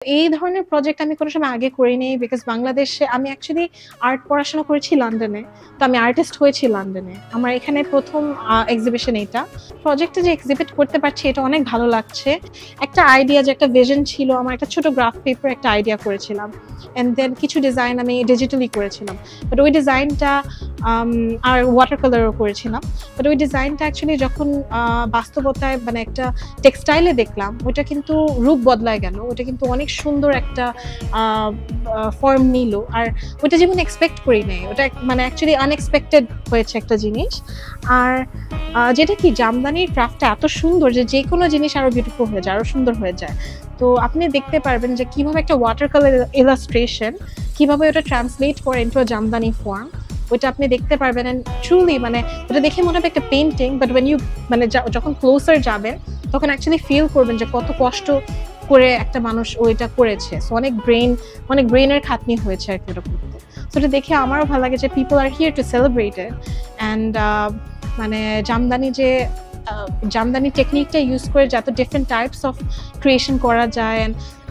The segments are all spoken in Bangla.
এই ধরনের প্রজেক্ট আমি কোনো সময় আগে করিনি বিকজ বাংলাদেশে আমি অ্যাকচুয়ালি আর্ট পড়াশোনা করেছি লন্ডনে। তো আমি আর্টিস্ট হয়েছি লন্ডনে। আমার এখানে প্রথম এক্সিবিশন এটা। প্রজেক্টে যে এক্সিবিট করতে পারছি এটা অনেক ভালো লাগছে। একটা আইডিয়া যে একটা ভিশন ছিল, আমার একটা ছোট গ্রাফ পেপার একটা আইডিয়া করেছিলাম। অ্যান্ড দেন কিছু ডিজাইন আমি ডিজিটালি করেছিলাম। বাট ওই ডিজাইনটা আর ওয়াটার কালারও করেছিলাম। বাট ওই ডিজাইনটা অ্যাকচুয়ালি যখন বাস্তবতায় মানে একটা টেক্সটাইলে দেখলাম, ওইটা কিন্তু রূপ বদলায় গেল। ওটা কিন্তু অনেক সুন্দর একটা ফর্ম নিল। আর ওইটা যেমন এক্সপেক্ট করি নাই, ওটা মানে অ্যাকচুয়ালি আনএক্সপেক্টেড হয়েছে একটা জিনিস। আর যেটা কি জামদানির ক্রাফটটা এত সুন্দর যে কোনো জিনিস আরো বিউটিফুল হয়ে যায়, আরো সুন্দর হয়ে যায়। তো আপনি দেখতে পারবেন যে কিভাবে একটা ওয়াটার কালার ইলাস্ট্রেশন কিভাবে ওটা ট্রান্সলেট করে ইনটু জামদানি ফর্ম, ওইটা আপনি দেখতে পারবেন। এন্ড ট্রুলি মানে ওটা দেখে মনে হবে একটা পেন্টিং, বাট ওয়েন ইউ মানে যখন ক্লোজার যাবেন তখন অ্যাকচুয়ালি ফিল করবেন যে কত কষ্ট করে একটা মানুষ ওইটা করেছে। সো অনেক ব্রেনের খাটনি হয়েছে আর কি ওটা করতে। সো এটা দেখে আমারও ভালো লাগে যে people R here to celebrate it. And মানে জামদানি টেকনিকটা ইউজ করে যত ডিফারেন্ট টাইপস অফ ক্রিয়েশন করা যায়।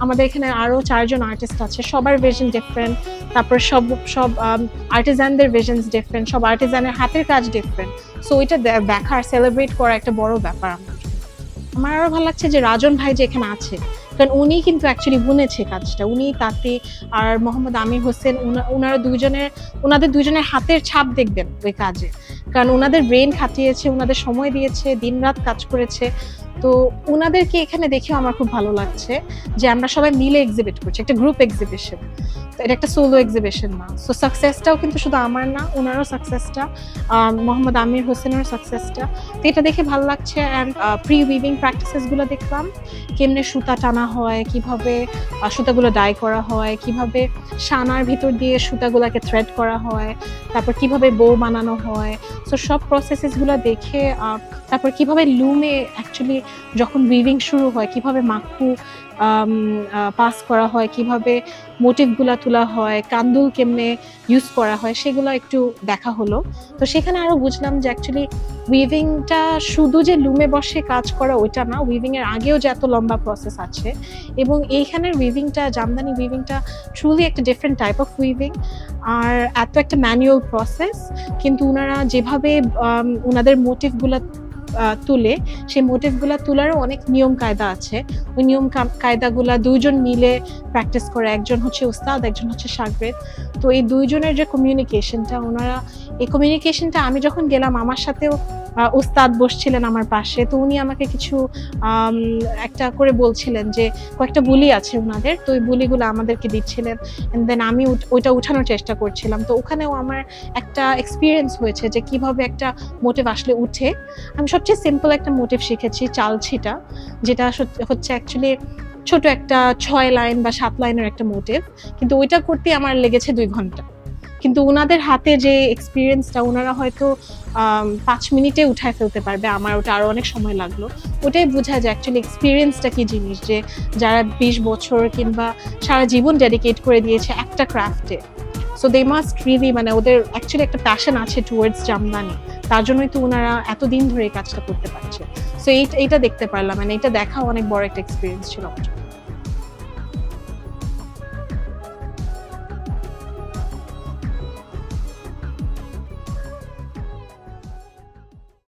আমাদের এখানে আরও 4 জন আর্টিস্ট আছে, সবার ভিশন ডিফারেন্ট। তারপর সব আর্টিজানদের ভিশনস ডিফারেন্ট, সব আর্টিজানের হাতের কাজ ডিফারেন্ট। সো ওইটা দেখার সেলিব্রেট করা একটা বড় ব্যাপার আমার আরও ভালো লাগছে যে রাজন ভাই যে এখানে আছে, কারণ উনি কিন্তু অ্যাকচুয়ালি বুনেছে কাজটা। উনি তাতে আর মোহাম্মদ আমির হোসেন ওনাদের দুজনের হাতের ছাপ দেখবেন ওই কাজে, কারণ ওনাদের ব্রেন খাটিয়েছে, ওনাদের সময় দিয়েছে, দিনরাত কাজ করেছে। তো ওনাদেরকে এখানে দেখেও আমার খুব ভালো লাগছে যে আমরা সবাই মিলে এক্সিবিট করছি, একটা গ্রুপ এক্সিবিশন। তো এটা একটা সোলো এক্সিবিশন না। সো সাকসেসটাও কিন্তু শুধু আমার না, ওনারও সাকসেসটা, মোহাম্মদ আমির হোসেনেরও সাকসেসটা। তো এটা দেখে ভালো লাগছে। অ্যান্ড প্রি উইভিং প্র্যাকটিসেসগুলো দেখলাম, কেমনে সুতা টানা হয়, কিভাবে সুতাগুলো ডাই করা হয়, কিভাবে সানার ভিতর দিয়ে সুতাগুলোকে থ্রেড করা হয়, তারপর কিভাবে বো বানানো হয়। সো সব প্রসেসেসগুলো দেখে তারপর কিভাবে লুমে অ্যাকচুয়ালি যখন উইভিং শুরু হয় কিভাবে মাকু পাস করা হয়, কিভাবে মোটিভগুলো তোলা হয়, কান্দুল কেমনে ইউজ করা হয়, সেগুলো একটু দেখা হলো। তো সেখানে আরও বুঝলাম যে অ্যাকচুয়ালি উইভিংটা শুধু যে লুমে বসে কাজ করা ওইটা না, উইভিংয়ের আগেও যে এত লম্বা প্রসেস আছে। এবং এইখানের উইভিংটা, জামদানি উইভিংটা ট্রুলি একটা ডিফারেন্ট টাইপ অফ উইভিং। আর এত একটা ম্যানুয়াল প্রসেস, কিন্তু ওনারা যেভাবে ওনাদের মোটিভগুলো তুলে, সেই মোটিভগুলো তোলারও অনেক নিয়ম কায়দা আছে। ওই নিয়ম কায়দাগুলা 2 জন মিলে প্র্যাকটিস করে, একজন হচ্ছে উস্তাদ, একজন হচ্ছে শাগরেদ। তো এই 2 জনের যে কমিউনিকেশনটা, এই কমিউনিকেশনটা আমি যখন গেলাম আমার সাথেও উস্তাদ বসছিলেন আমার পাশে। তো উনি আমাকে কিছু একটা করে বলছিলেন যে কয়েকটা বুলি আছে ওনাদের, তো ওই বুলিগুলো আমাদেরকে দিচ্ছিলেন। অ্যান্ড দেন আমি ওইটা উঠানোর চেষ্টা করছিলাম। তো ওখানেও আমার একটা এক্সপিরিয়েন্স হয়েছে যে কিভাবে একটা মোটিভ আসলে উঠে। আমি সবচেয়ে সিম্পল একটা মোটিভ শিখেছি, চালছিটা, যেটা হচ্ছে অ্যাকচুয়ালি ছোট একটা 6 লাইন বা 7 লাইনের একটা মোটিভ, কিন্তু ওইটা করতে আমার লেগেছে 2 ঘন্টা। কিন্তু ওনাদের হাতে যে এক্সপিরিয়েন্সটা, ওনারা হয়তো 5 মিনিটে উঠায় ফেলতে পারবে, আমার ওটা আরো অনেক সময় লাগলো। ওটাই বোঝায় যে অ্যাকচুয়ালি এক্সপিরিয়েন্সটা কি জিনিস, যে যারা 20 বছর কিংবা সারা জীবন ডেডিকেট করে দিয়েছে একটা ক্রাফটে। সো দে মাস্ট রিয়েলি মানে ওদের অ্যাকচুয়ালি একটা প্যাশন আছে টুয়ার্ডস জামদানি, তার জন্যই তো ওনারা এতদিন ধরে এই কাজটা করতে পারছে। সো এইটা দেখতে পারলাম, মানে এটা দেখা অনেক বড় একটা এক্সপিরিয়েন্স ছিল আমার।